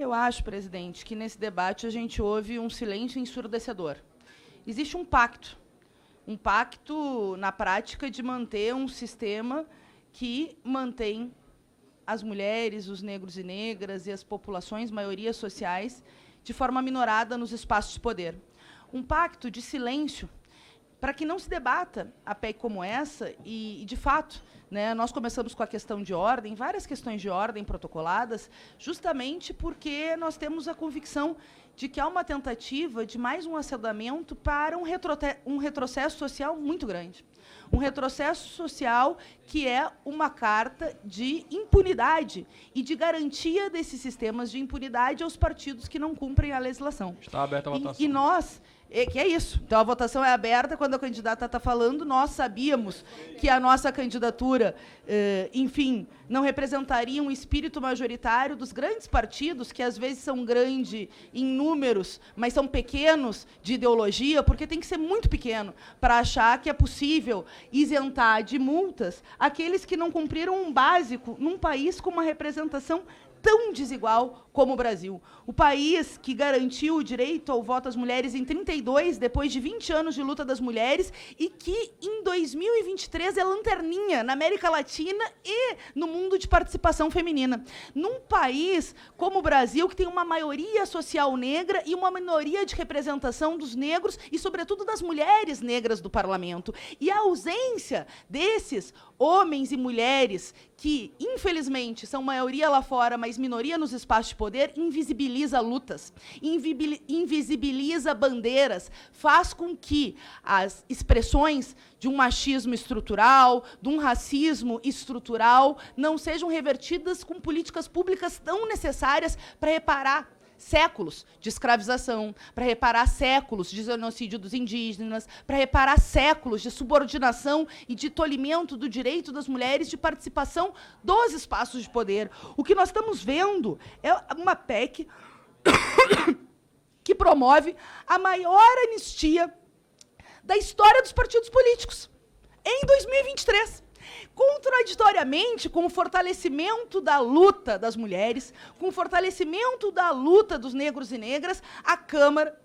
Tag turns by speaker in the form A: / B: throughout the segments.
A: Eu acho, presidente, que nesse debate a gente ouve um silêncio ensurdecedor. Existe um pacto na prática de manter um sistema que mantém as mulheres, os negros e negras e as populações, maiorias sociais, de forma minorada nos espaços de poder. Um pacto de silêncio para que não se debata a PEC como essa e de fato, né, nós começamos com a questão de ordem, várias questões de ordem protocoladas, justamente porque nós temos a convicção de que há uma tentativa de mais um assedamento para um retrocesso social muito grande. Um retrocesso social que é uma carta de impunidade e de garantia desses sistemas de impunidade aos partidos que não cumprem a legislação.
B: Está aberta a votação.
A: E nós... que é isso. Então, a votação é aberta. Quando a candidata está falando, nós sabíamos que a nossa candidatura, enfim, não representaria um espírito majoritário dos grandes partidos, que às vezes são grandes em números, mas são pequenos de ideologia, porque tem que ser muito pequeno para achar que é possível isentar de multas aqueles que não cumpriram um básico num país com uma representação tão desigual como o Brasil. O país que garantiu o direito ao voto às mulheres em 32, depois de 20 anos de luta das mulheres, e que, em 2023, é lanterninha na América Latina e no mundo de participação feminina. Num país como o Brasil, que tem uma maioria social negra e uma minoria de representação dos negros e, sobretudo, das mulheres negras do parlamento. E a ausência desses homens e mulheres que, infelizmente, são maioria lá fora, mas minoria nos espaços de poder, invisibiliza lutas, invisibiliza bandeiras, faz com que as expressões de um machismo estrutural, de um racismo estrutural, não sejam revertidas com políticas públicas tão necessárias para reparar séculos de escravização, para reparar séculos de genocídio dos indígenas, para reparar séculos de subordinação e de tolimento do direito das mulheres de participação dos espaços de poder. O que nós estamos vendo é uma PEC que promove a maior anistia da história dos partidos políticos em 2023. Contraditoriamente com o fortalecimento da luta das mulheres, com o fortalecimento da luta dos negros e negras, a Câmara,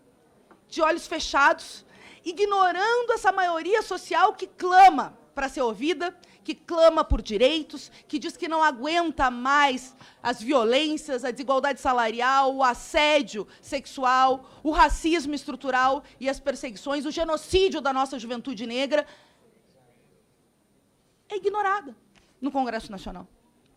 A: de olhos fechados, ignorando essa maioria social que clama para ser ouvida, que clama por direitos, que diz que não aguenta mais as violências, a desigualdade salarial, o assédio sexual, o racismo estrutural e as perseguições, o genocídio da nossa juventude negra, é ignorada no Congresso Nacional.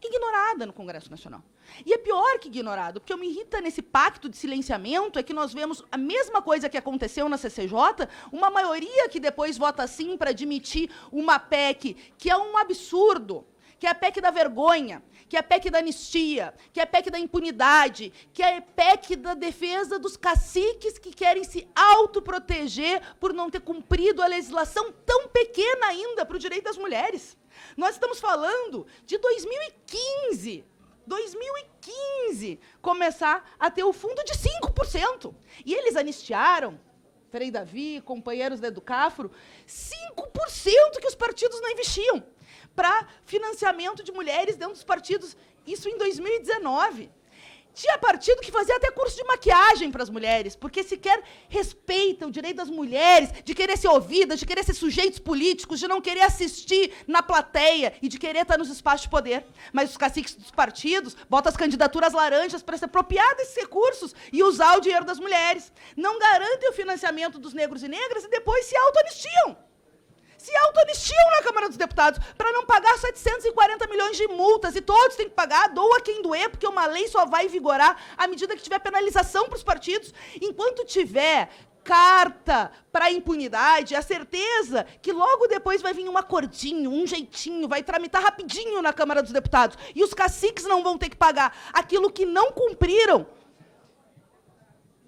A: Ignorada no Congresso Nacional. E é pior que ignorado, porque o que me irrita nesse pacto de silenciamento é que nós vemos a mesma coisa que aconteceu na CCJ, uma maioria que depois vota sim para admitir uma PEC, que é um absurdo, que é a PEC da vergonha, que é a PEC da anistia, que é a PEC da impunidade, que é a PEC da defesa dos caciques que querem se autoproteger por não ter cumprido a legislação tão pequena ainda para o direito das mulheres. Nós estamos falando de 2015, começar a ter o fundo de 5%. E eles anistiaram, Frei Davi, companheiros da Educafro, 5% que os partidos não investiam para financiamento de mulheres dentro dos partidos, isso em 2019. Tinha partido que fazia até curso de maquiagem para as mulheres, porque sequer respeita o direito das mulheres de querer ser ouvidas, de querer ser sujeitos políticos, de não querer assistir na plateia e de querer estar nos espaços de poder. Mas os caciques dos partidos botam as candidaturas laranjas para se apropriar desses recursos e usar o dinheiro das mulheres. Não garantem o financiamento dos negros e negras e depois se auto-anistiam. Se auto-anistiam na Câmara dos Deputados para não pagar 740 milhões de multas, e todos têm que pagar, doa quem doer, porque uma lei só vai vigorar à medida que tiver penalização para os partidos. Enquanto tiver carta para a impunidade, a certeza que logo depois vai vir um acordinho, um jeitinho, vai tramitar rapidinho na Câmara dos Deputados, e os caciques não vão ter que pagar aquilo que não cumpriram.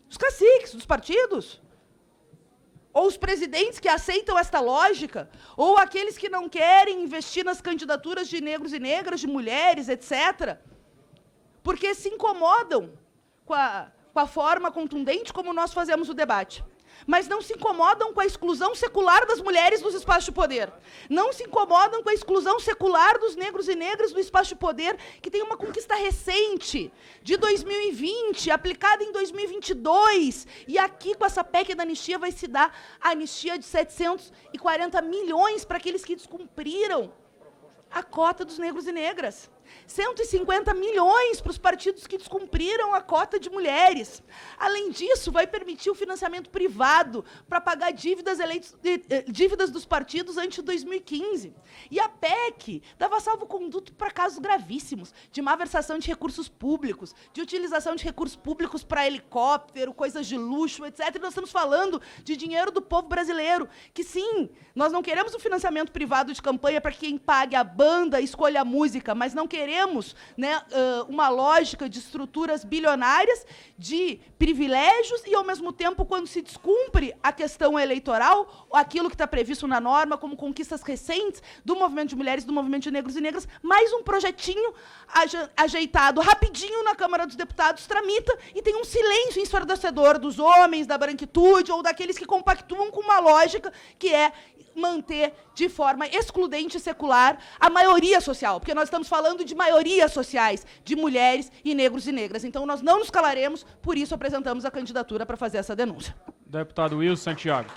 A: Os caciques dos partidos, ou os presidentes que aceitam esta lógica, ou aqueles que não querem investir nas candidaturas de negros e negras, de mulheres, etc., porque se incomodam com a forma contundente como nós fazemos o debate. mas não se incomodam com a exclusão secular das mulheres dos espaços de poder. Não se incomodam com a exclusão secular dos negros e negras do espaço de poder, que tem uma conquista recente, de 2020, aplicada em 2022. E aqui, com essa PEC da anistia, vai se dar a anistia de 740 milhões para aqueles que descumpriram a cota dos negros e negras. 150 milhões para os partidos que descumpriram a cota de mulheres. Além disso, vai permitir o financiamento privado para pagar dívidas dos partidos antes de 2015. E a PEC dava salvo-conduto para casos gravíssimos, de má versação de recursos públicos, de utilização de recursos públicos para helicóptero, coisas de luxo, etc. E nós estamos falando de dinheiro do povo brasileiro, que sim, nós não queremos um financiamento privado de campanha para quem pague a banda, escolha a música, mas não queremos, né, uma lógica de estruturas bilionárias, de privilégios, e, ao mesmo tempo, quando se descumpre a questão eleitoral, aquilo que está previsto na norma, como conquistas recentes do movimento de mulheres, do movimento de negros e negras, mais um projetinho ajeitado rapidinho na Câmara dos Deputados, tramita, e tem um silêncio ensurdecedor dos homens, da branquitude, ou daqueles que compactuam com uma lógica que é manter de forma excludente e secular a maioria social, porque nós estamos falando de maiorias sociais, de mulheres e negros e negras. Então, nós não nos calaremos, por isso apresentamos a candidatura para fazer essa denúncia.
B: Deputado Wilson Santiago.